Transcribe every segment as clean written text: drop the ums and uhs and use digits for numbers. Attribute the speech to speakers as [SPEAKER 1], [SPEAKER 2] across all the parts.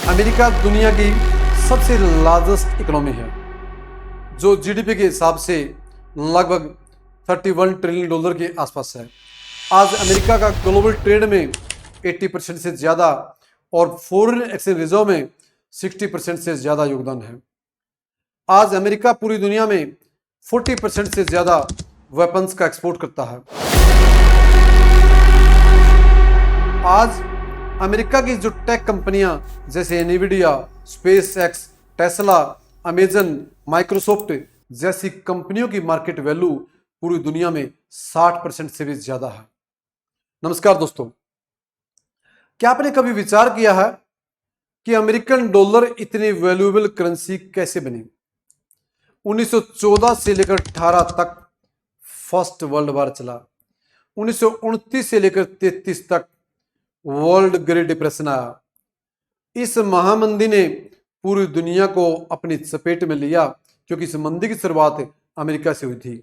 [SPEAKER 1] America दुनिया की सबसे लार्जेस्ट इकोनॉमी है, जो जीडीपी के हिसाब से लगभग 31 ट्रिलियन डॉलर के आसपास है। आज अमेरिका का ग्लोबल ट्रेड में 80% से ज़्यादा और फॉरेन एक्सचेंज रिजर्व में 60% से ज़्यादा योगदान है। आज अमेरिका पूरी दुनिया में 40% से ज़्यादा वेपन्स का एक्सपोर्ट करता है। आज अमेरिका की जो टेक कंपनियां जैसे Nvidia, space x, Tesla, Amazon, Microsoft जैसी कंपनियों की मार्केट वैल्यू पूरी दुनिया में 60% से भी ज्यादा है। नमस्कार दोस्तों, क्या आपने कभी विचार किया है कि अमेरिकन डॉलर इतनी वैल्यूएबल करेंसी कैसे बनी? 1914 से लेकर 18 तक फर्स्ट वर्ल्ड वॉर चला। 1929 से लेकर 33 तक वर्ल्ड ग्रेट डिप्रेशन आया। इस महामंदी ने पूरी दुनिया को अपनी चपेट में लिया, क्योंकि इस मंदी की शुरुआत अमेरिका से हुई थी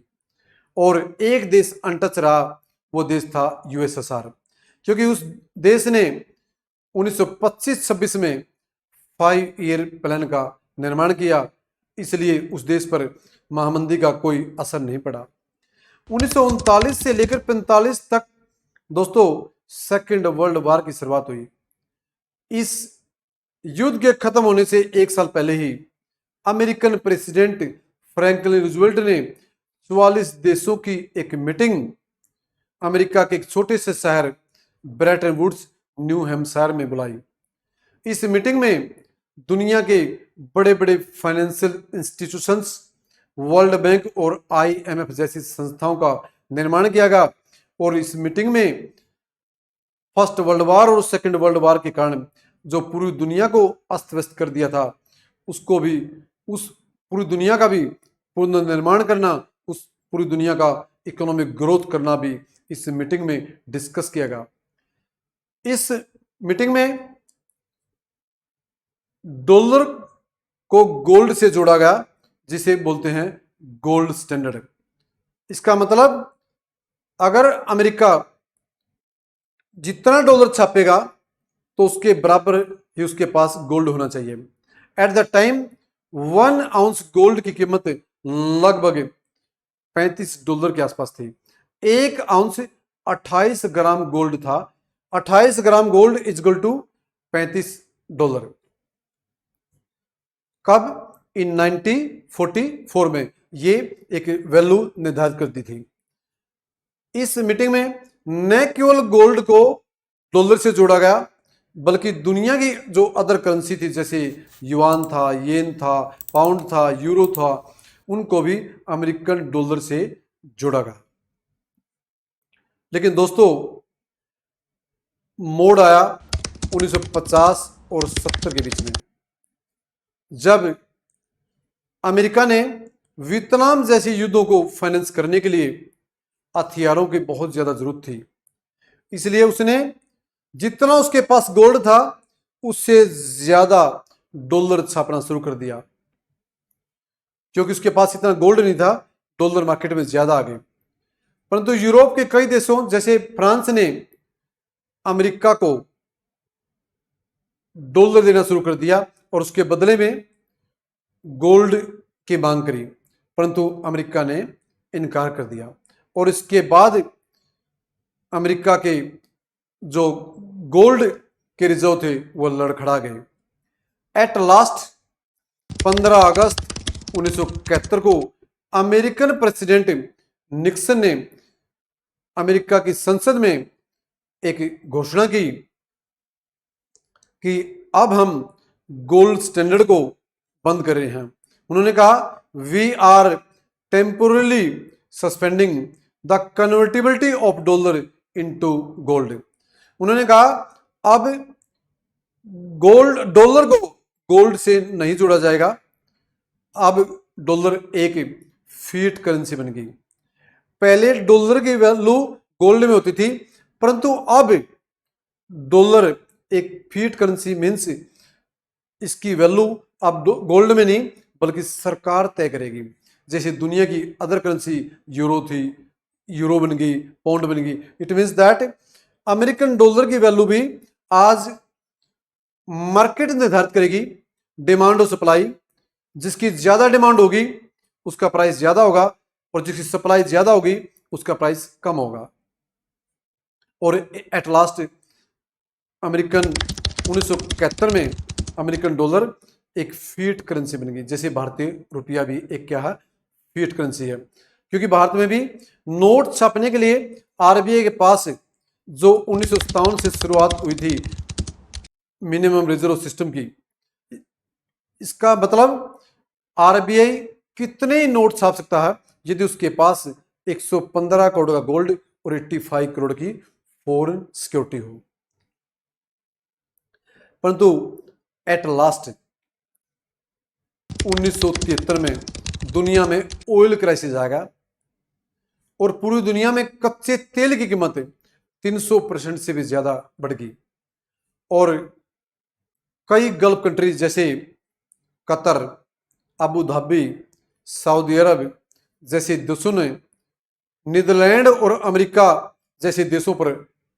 [SPEAKER 1] और एक देश अनटच रहा, वो देश था यूएसएसआर, क्योंकि उस देश ने 1925-26 में 5 ईयर प्लान का निर्माण किया, इसलिए उस देश पर महामंदी का कोई असर नहीं पड़ा। 1939 से लेकर 45 तक दोस्तों सेकेंड वर्ल्ड वॉर की शुरुआत हुई। इस युद्ध के खत्म होने से एक साल पहले ही अमेरिकन प्रेसिडेंट फ्रैंकलिन रूजवेल्ट ने 44 देशों की एक मीटिंग अमेरिका के एक छोटे से शहर ब्रेटन वुड्स, न्यू हैम्पशायर में बुलाई। इस मीटिंग में दुनिया के बड़े बड़े फाइनेंशियल इंस्टीट्यूशंस, वर्ल्ड बैंक और आईएमएफ जैसी संस्थाओं का निर्माण किया गया और इस मीटिंग में फर्स्ट वर्ल्ड वॉर और सेकेंड वर्ल्ड वॉर के कारण जो पूरी दुनिया को अस्त व्यस्त कर दिया था, उसको भी, उस पूरी दुनिया का भी पुनर्निर्माण करना, उस पूरी दुनिया का इकोनॉमिक ग्रोथ करना भी इस मीटिंग में डिस्कस किया गया। इस मीटिंग में डॉलर को गोल्ड से जोड़ा गया, जिसे बोलते हैं गोल्ड स्टैंडर्ड। इसका मतलब अगर अमेरिका जितना डॉलर छापेगा तो उसके बराबर ही उसके पास गोल्ड होना चाहिए। At the time 1 ounce gold की कीमत लगभग $35 के आसपास थी। 1 आउंस 28 ग्राम गोल्ड था। 28 ग्राम गोल्ड इजगल टू $35। कब? इन 1944 में ये एक वैल्यू निर्धारित कर दी थी। इस मीटिंग में न केवल गोल्ड को डॉलर से जोड़ा गया, बल्कि दुनिया की जो अदर करेंसी थी, जैसे युआन था, येन था, पाउंड था, यूरो था, उनको भी अमेरिकन डॉलर से जोड़ा गया। लेकिन दोस्तों मोड़ आया 1950 और 70 के बीच में, जब अमेरिका ने वियतनाम जैसे युद्धों को फाइनेंस करने के लिए हथियारों की बहुत ज्यादा जरूरत थी। इसलिए उसने जितना उसके पास गोल्ड था उससे ज्यादा डॉलर छापना शुरू कर दिया, क्योंकि उसके पास इतना गोल्ड नहीं था, डॉलर मार्केट में ज्यादा आ गए। परंतु यूरोप के कई देशों जैसे फ्रांस ने अमेरिका को डॉलर देना शुरू कर दिया और उसके बदले में गोल्ड की मांग करी, परंतु अमेरिका ने इनकार कर दिया और इसके बाद अमेरिका के जो गोल्ड के रिजर्व थे वो लड़खड़ा गए। एट लास्ट 15 अगस्त 1971 को अमेरिकन प्रेसिडेंट निक्सन ने अमेरिका की संसद में एक घोषणा की कि अब हम गोल्ड स्टैंडर्ड को बंद कर रहे हैं। उन्होंने कहा, we are temporarily suspending the convertibility of dollar into gold. उन्होंने कहा अब डॉलर को गोल्ड से नहीं जोड़ा जाएगा, अब डॉलर एक फीट करेंसी बन गई। पहले डॉलर की वैल्यू गोल्ड में होती थी, परंतु अब डॉलर एक फीट करेंसी मीन्स इसकी वैल्यू अब गोल्ड में नहीं बल्कि सरकार तय करेगी। जैसे दुनिया की अदर करेंसी यूरो थी, यूरो बन गई, पाउंड बन गई। It means that American dollar की वैल्यू भी आज मार्केट निर्धारित करेगी डिमांड और सप्लाई। जिसकी ज्यादा डिमांड होगी उसका प्राइस ज्यादा होगा और जिसकी सप्लाई ज्यादा होगी उसका प्राइस कम होगा। और एट लास्ट अमेरिकन 1971 में अमेरिकन डॉलर एक फीट करेंसी बन गई, जैसे भारतीय रुपया भी एक क्या है, फीट करेंसी है। क्योंकि भारत में भी नोट छापने के लिए आरबीआई के पास जो 1957 से शुरुआत हुई थी मिनिमम रिजर्व सिस्टम की, इसका मतलब आरबीआई कितने नोट छाप सकता है यदि उसके पास 115 करोड़ का गोल्ड और 85 करोड़ की फॉरेन सिक्योरिटी हो। परंतु एट लास्ट 1973 में दुनिया में ऑयल क्राइसिस आएगा और पूरी दुनिया में कच्चे तेल की कीमत 300% से भी ज्यादा बढ़ गई और कई गल्फ कंट्रीज जैसे कतर, अबू धाबी, सऊदी अरब जैसे देशों ने नीदरलैंड और अमेरिका जैसे देशों पर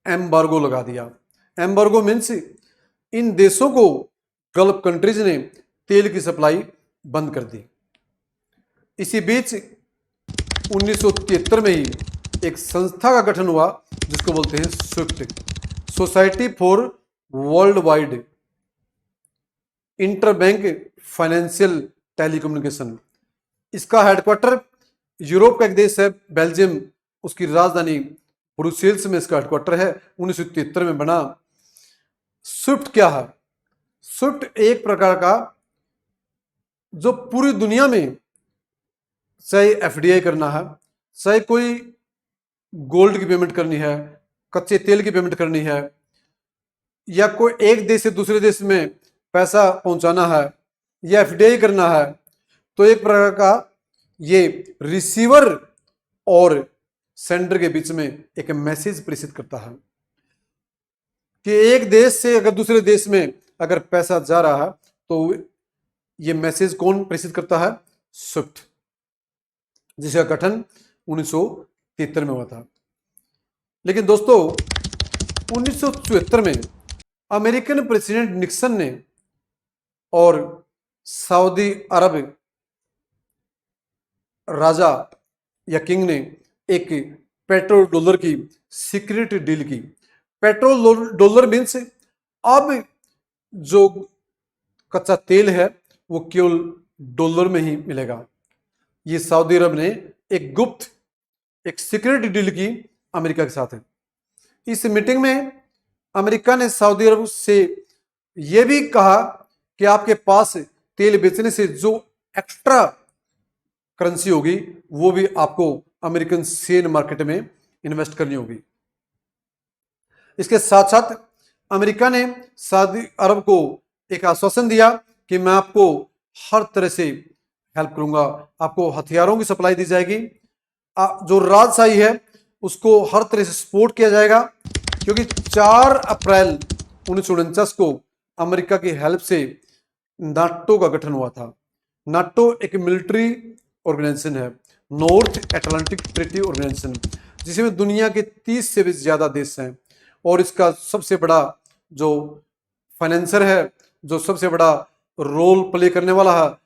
[SPEAKER 1] एम्बार्गो लगा दिया। एम्बार्गो मीन्स इन देशों को गल्फ कंट्रीज ने तेल की सप्लाई बंद कर दी। इसी बीच 1973 में ही एक संस्था का गठन हुआ जिसको बोलते हैं Swift, society for world wide interbank financial telecommunication. इसका हेडक्वार्टर यूरोप का एक देश है बेल्जियम, उसकी राजधानी ब्रुसेल्स में इसका हेडक्वार्टर है। 1973 में बना। स्विफ्ट क्या है? स्विफ्ट एक प्रकार का जो पूरी दुनिया में चाहे एफडीआई करना है, चाहे कोई गोल्ड की पेमेंट करनी है, कच्चे तेल की पेमेंट करनी है, या कोई एक देश से दूसरे देश में पैसा पहुंचाना है या एफडीआई करना है, तो एक प्रकार का ये रिसीवर और सेंडर के बीच में एक मैसेज प्रेषित करता है कि एक देश से अगर दूसरे देश में अगर पैसा जा रहा है तो ये मैसेज कौन प्रेषित करता है? स्विफ्ट, जिसका गठन 1973 में हुआ था। लेकिन दोस्तों 1974 में अमेरिकन प्रेसिडेंट निक्सन ने और सऊदी अरब राजा या किंग ने एक पेट्रोल डॉलर की सीक्रेट डील की। पेट्रोल डॉलर मीन्स अब जो कच्चा तेल है वो केवल डॉलर में ही मिलेगा। ये सऊदी अरब ने एक गुप्त एक सीक्रेट डील की अमेरिका के साथ है। इस मीटिंग में अमेरिका ने सऊदी अरब से यह भी कहा कि आपके पास तेल बेचने से जो एक्स्ट्रा करेंसी होगी वो भी आपको अमेरिकन शेयर मार्केट में इन्वेस्ट करनी होगी। इसके साथ साथ अमेरिका ने सऊदी अरब को एक आश्वासन दिया कि मैं आपको हर तरह से हेल्प करूंगा, आपको हथियारों की सप्लाई दी जाएगी, जो राजशाही है उसको हर तरह से सपोर्ट किया जाएगा। क्योंकि 4 अप्रैल 1949 को अमेरिका की हेल्प से नाटो का गठन हुआ था। नाटो एक मिलिट्री ऑर्गेनाइजेशन है, नॉर्थ अटलांटिक ट्रीटी ऑर्गेनाइजेशन, जिसमें दुनिया के 30 से भी ज्यादा देश हैं और इसका सबसे बड़ा जो फाइनेंसर है, जो सबसे बड़ा रोल प्ले करने वाला है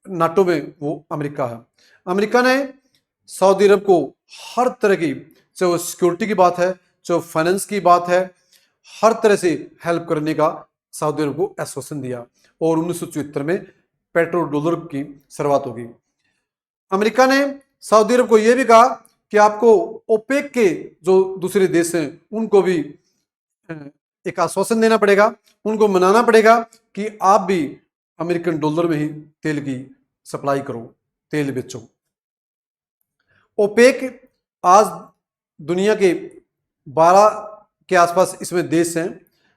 [SPEAKER 1] नाटो में, वो अमेरिका है। अमेरिका ने सऊदी अरब को हर तरह की, चाहे वो सिक्योरिटी की बात है, चाहे फाइनेंस की बात है, हर तरह से हेल्प करने का सऊदी अरब को आश्वासन दिया और 1974 में पेट्रोल डॉलर की शुरुआत होगी। अमेरिका ने सऊदी अरब को यह भी कहा कि आपको ओपेक के जो दूसरे देश हैं उनको भी एक आश्वासन देना पड़ेगा, उनको मनाना पड़ेगा कि आप भी अमेरिकन डॉलर में ही तेल की सप्लाई करो, तेल बेचो। ओपेक आज दुनिया के 12 के आसपास इसमें देश हैं,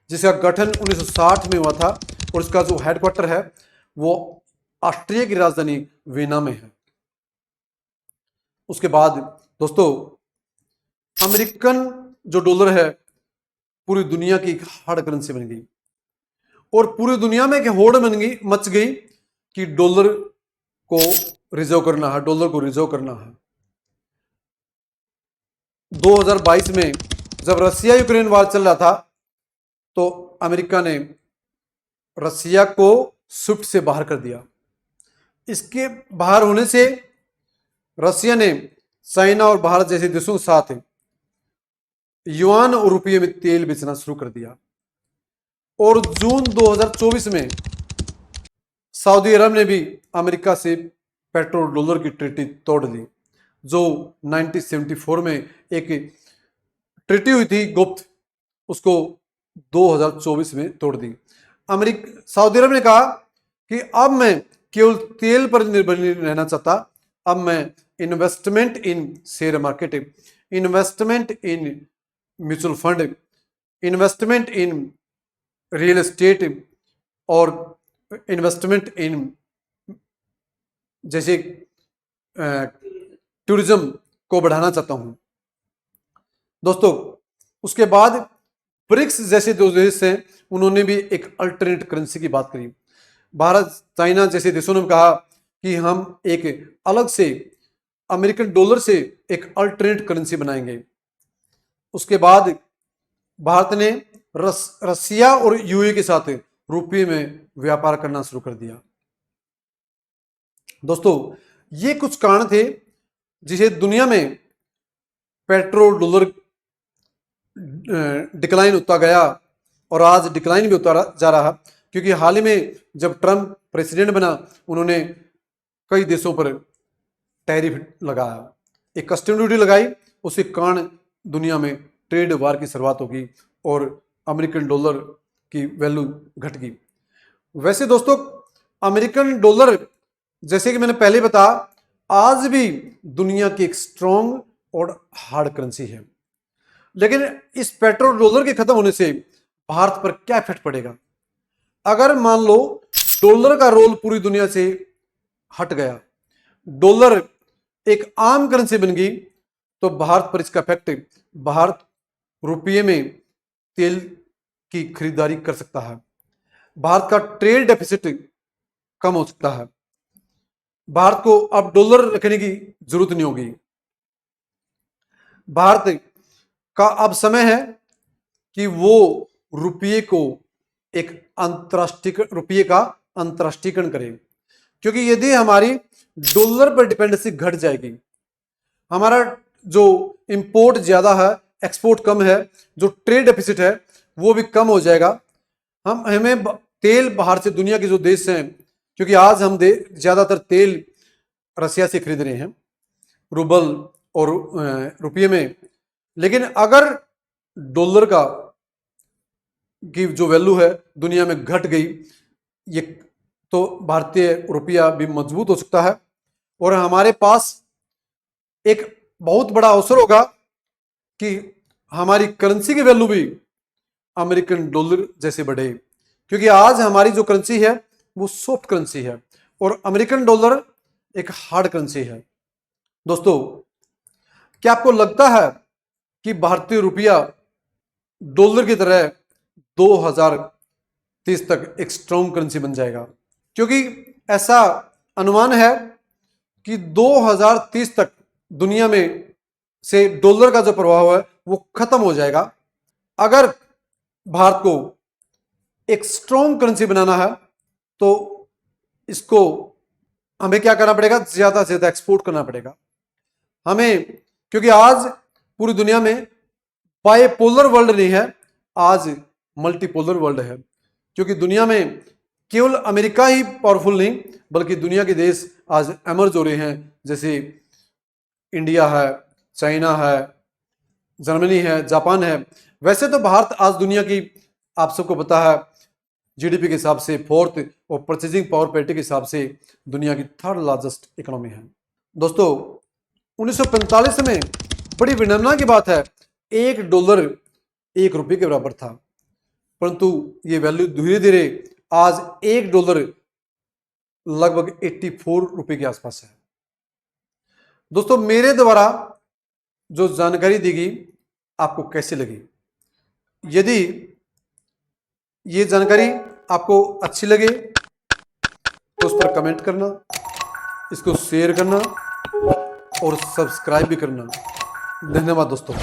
[SPEAKER 1] जिसका गठन 1960 में हुआ था और इसका जो हेडक्वार्टर है वो ऑस्ट्रिया की राजधानी वीना में है। उसके बाद दोस्तों अमेरिकन जो डॉलर है पूरी दुनिया की एक हार्ड करेंसी बन गई और पूरी दुनिया में एक होड़ बन गई, मच गई कि डॉलर को रिजर्व करना है, डॉलर को रिजर्व करना है। 2022 में जब रसिया यूक्रेन वार चल रहा था तो अमेरिका ने रसिया को स्विफ्ट से बाहर कर दिया। इसके बाहर होने से रसिया ने चाइना और भारत जैसे देशों के साथ युआन और रुपये में तेल बेचना शुरू कर दिया। और जून 2024 में सऊदी अरब ने भी अमेरिका से पेट्रो डॉलर की ट्रीटी तोड़ दी, जो 1974 में एक ट्रीटी हुई थी गुप्त, उसको 2024 में तोड़ दी। सऊदी अरब ने कहा कि अब मैं केवल तेल पर निर्भर नहीं रहना चाहता, अब मैं investment in share market, investment in mutual fund, investment in real estate और इन्वेस्टमेंट इन जैसे टूरिज्म को बढ़ाना चाहता हूं। दोस्तों, उसके बाद ब्रिक्स जैसे दो देश हैं, उन्होंने भी एक अल्टरनेट करेंसी की बात करी। भारत, चाइना जैसे देशों ने कहा कि हम एक अलग से अमेरिकन डॉलर से एक अल्टरनेट करेंसी बनाएंगे। उसके बाद भारत ने रसिया और यूए के साथ रुपये में व्यापार करना शुरू कर दिया। दोस्तों, ये कुछ कारण थे जिसे दुनिया में पेट्रोल डॉलर डिक्लाइन होता गया और आज डिक्लाइन भी होता जा रहा, क्योंकि हाल ही में जब ट्रम्प प्रेसिडेंट बना, उन्होंने कई देशों पर टैरिफ लगाया, एक कस्टम ड्यूटी लगाई। उसी कारण दुनिया में ट्रेड वार की शुरुआत होगी और अमेरिकन डॉलर की वैल्यू घट गई। वैसे दोस्तों, अमेरिकन डॉलर जैसे कि मैंने पहले बताया, आज भी दुनिया की एक स्ट्रॉन्ग और हार्ड करेंसी है। लेकिन इस पेट्रोल डॉलर के खत्म होने से भारत पर क्या इफेक्ट पड़ेगा? अगर मान लो डॉलर का रोल पूरी दुनिया से हट गया, डॉलर एक आम करेंसी बन गई, तो भारत पर इसका इफेक्ट, भारत रुपये में तेल की खरीदारी कर सकता है, भारत का ट्रेड डेफिसिट कम हो सकता है, भारत को अब डॉलर रखने की जरूरत नहीं होगी। भारत का अब समय है कि वो रुपये को एक रुपये का अंतर्राष्ट्रीयकरण करे, क्योंकि यदि हमारी डॉलर पर डिपेंडेंसी घट जाएगी, हमारा जो इंपोर्ट ज्यादा है, एक्सपोर्ट कम है, जो ट्रेड डेफिसिट है वो भी कम हो जाएगा। हमें तेल बाहर से, दुनिया के जो देश हैं, क्योंकि आज हम ज्यादातर तेल रसिया से खरीद रहे हैं रूबल और रुपये में, लेकिन अगर डॉलर की जो वैल्यू है दुनिया में घट गई, ये तो भारतीय रुपया भी मजबूत हो सकता है और हमारे पास एक बहुत बड़ा अवसर होगा कि हमारी करेंसी की वैल्यू भी अमेरिकन डॉलर जैसे बढ़े, क्योंकि आज हमारी जो करेंसी है वो सॉफ्ट करेंसी है और अमेरिकन डॉलर एक हार्ड करेंसी है। दोस्तों, क्या आपको लगता है कि भारतीय रुपया डॉलर की तरह 2030 तक एक स्ट्रॉन्ग करेंसी बन जाएगा? क्योंकि ऐसा अनुमान है कि 2030 तक दुनिया में से डॉलर का जो प्रभाव है वो खत्म हो जाएगा। अगर भारत को एक स्ट्रॉन्ग करेंसी बनाना है तो इसको हमें क्या करना पड़ेगा? ज्यादा से ज्यादा एक्सपोर्ट करना पड़ेगा हमें, क्योंकि आज पूरी दुनिया में बाइपोलर वर्ल्ड नहीं है, आज मल्टीपोलर वर्ल्ड है। क्योंकि दुनिया में केवल अमेरिका ही पावरफुल नहीं, बल्कि दुनिया के देश आज एमर्ज हो रहे हैं, जैसे इंडिया है, चाइना है, जर्मनी है, जापान है। वैसे तो भारत आज दुनिया की, आप सबको पता है, जीडीपी के हिसाब से 4th और परचेजिंग पावर पैरिटी के हिसाब से दुनिया की 3rd लार्जेस्ट इकोनॉमी है। दोस्तों, 1945 में बड़ी विडंबना की बात है, $1 $1 के बराबर था, परंतु ये वैल्यू धीरे धीरे आज $1 लगभग 84 रुपए के आसपास है। दोस्तों, मेरे द्वारा जो जानकारी दी गई आपको कैसी लगी? यदि ये जानकारी आपको अच्छी लगे तो उस पर कमेंट करना, इसको शेयर करना और सब्सक्राइब भी करना। धन्यवाद दोस्तों।